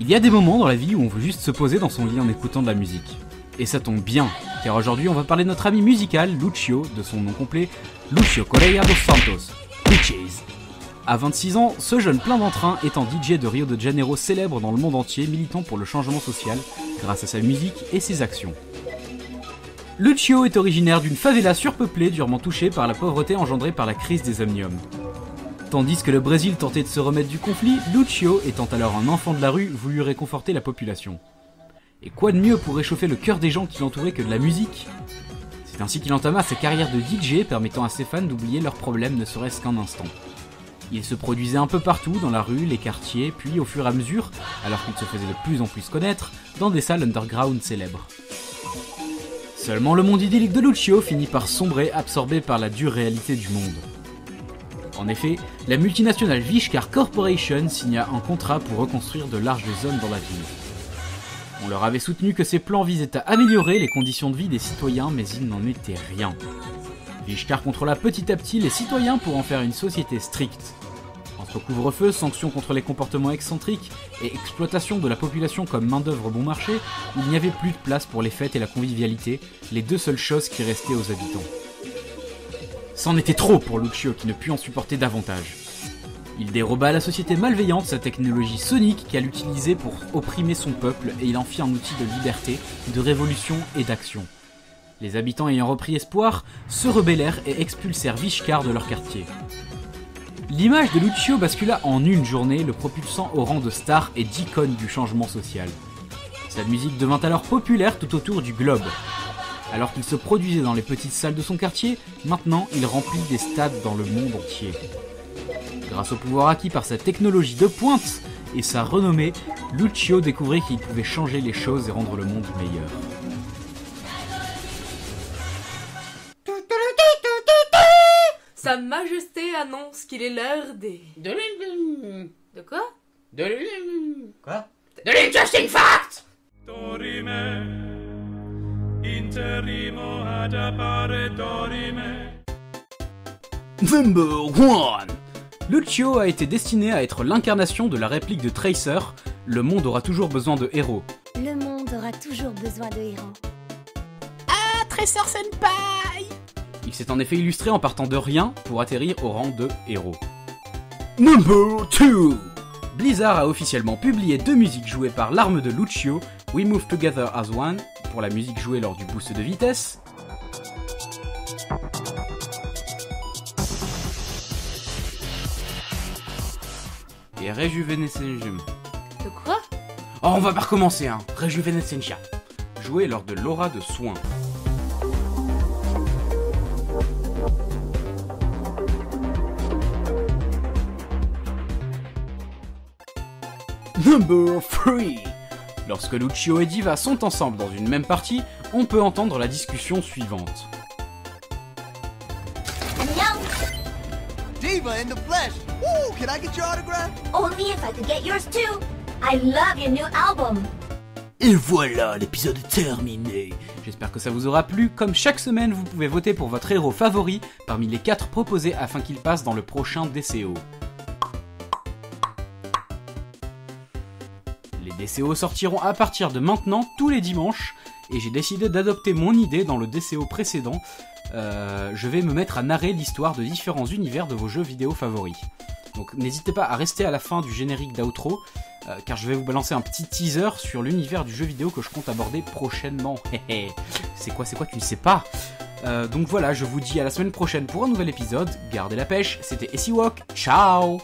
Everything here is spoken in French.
Il y a des moments dans la vie où on veut juste se poser dans son lit en écoutant de la musique. Et ça tombe bien, car aujourd'hui on va parler de notre ami musical, Lucio, de son nom complet, Lucio Correia dos Santos, Peaches. À 26 ans, ce jeune plein d'entrain est un DJ de Rio de Janeiro célèbre dans le monde entier, militant pour le changement social, grâce à sa musique et ses actions. Lucio est originaire d'une favela surpeuplée durement touchée par la pauvreté engendrée par la crise des omniums. Tandis que le Brésil tentait de se remettre du conflit, Lucio, étant alors un enfant de la rue, voulut réconforter la population. Et quoi de mieux pour réchauffer le cœur des gens qui l'entouraient que de la musique ? C'est ainsi qu'il entama sa carrière de DJ, permettant à ses fans d'oublier leurs problèmes ne serait-ce qu'un instant. Il se produisait un peu partout, dans la rue, les quartiers, puis au fur et à mesure, alors qu'il se faisait de plus en plus connaître, dans des salles underground célèbres. Seulement le monde idyllique de Lucio finit par sombrer, absorbé par la dure réalité du monde. En effet, la multinationale Vishkar Corporation signa un contrat pour reconstruire de larges zones dans la ville. On leur avait soutenu que ces plans visaient à améliorer les conditions de vie des citoyens, mais il n'en était rien. Vishkar contrôla petit à petit les citoyens pour en faire une société stricte. Entre couvre-feu, sanctions contre les comportements excentriques et exploitation de la population comme main-d'œuvre bon marché, il n'y avait plus de place pour les fêtes et la convivialité, les deux seules choses qui restaient aux habitants. C'en était trop pour Lucio qui ne put en supporter davantage. Il déroba à la société malveillante sa technologie sonique qu'elle utilisait pour opprimer son peuple et il en fit un outil de liberté, de révolution et d'action. Les habitants ayant repris espoir se rebellèrent et expulsèrent Vishkar de leur quartier. L'image de Lucio bascula en une journée, le propulsant au rang de star et d'icône du changement social. Sa musique devint alors populaire tout autour du globe. Alors qu'il se produisait dans les petites salles de son quartier, maintenant il remplit des stades dans le monde entier. Grâce au pouvoir acquis par sa technologie de pointe et sa renommée, Lucio découvrit qu'il pouvait changer les choses et rendre le monde meilleur. Sa Majesté annonce qu'il est l'heure des... De quoi? Quoi? De l'interesting fact! Dorime, interrimo ad appare dorime. Number 1. Lucio a été destiné à être l'incarnation de la réplique de Tracer, le monde aura toujours besoin de héros. Le monde aura toujours besoin de héros. Ah, Tracer Senpai! Il s'est en effet illustré en partant de rien pour atterrir au rang de héros. Number 2. Blizzard a officiellement publié 2 musiques jouées par l'arme de Lucio, We Move Together as One, pour la musique jouée lors du boost de vitesse, et Rejuvenescentia. De quoi? Oh, on va pas recommencer, hein. Rejuvenescentia, jouée lors de l'aura de soin. Number 3. Lorsque Lucio et Diva sont ensemble dans une même partie, on peut entendre la discussion suivante. Diva in the flesh! Woo! Can I get your autograph? Only if I could get yours too. I love your new album. Et voilà, l'épisode est terminé. J'espère que ça vous aura plu. Comme chaque semaine, vous pouvez voter pour votre héros favori parmi les 4 proposés afin qu'il passe dans le prochain DCO. Les DCO sortiront à partir de maintenant tous les dimanches et j'ai décidé d'adopter mon idée dans le DCO précédent. Je vais me mettre à narrer l'histoire de différents univers de vos jeux vidéo favoris. Donc n'hésitez pas à rester à la fin du générique d'outro car je vais vous balancer un petit teaser sur l'univers du jeu vidéo que je compte aborder prochainement. C'est quoi, tu ne sais pas. Donc voilà, je vous dis à la semaine prochaine pour un nouvel épisode. Gardez la pêche, c'était Essiwok, ciao.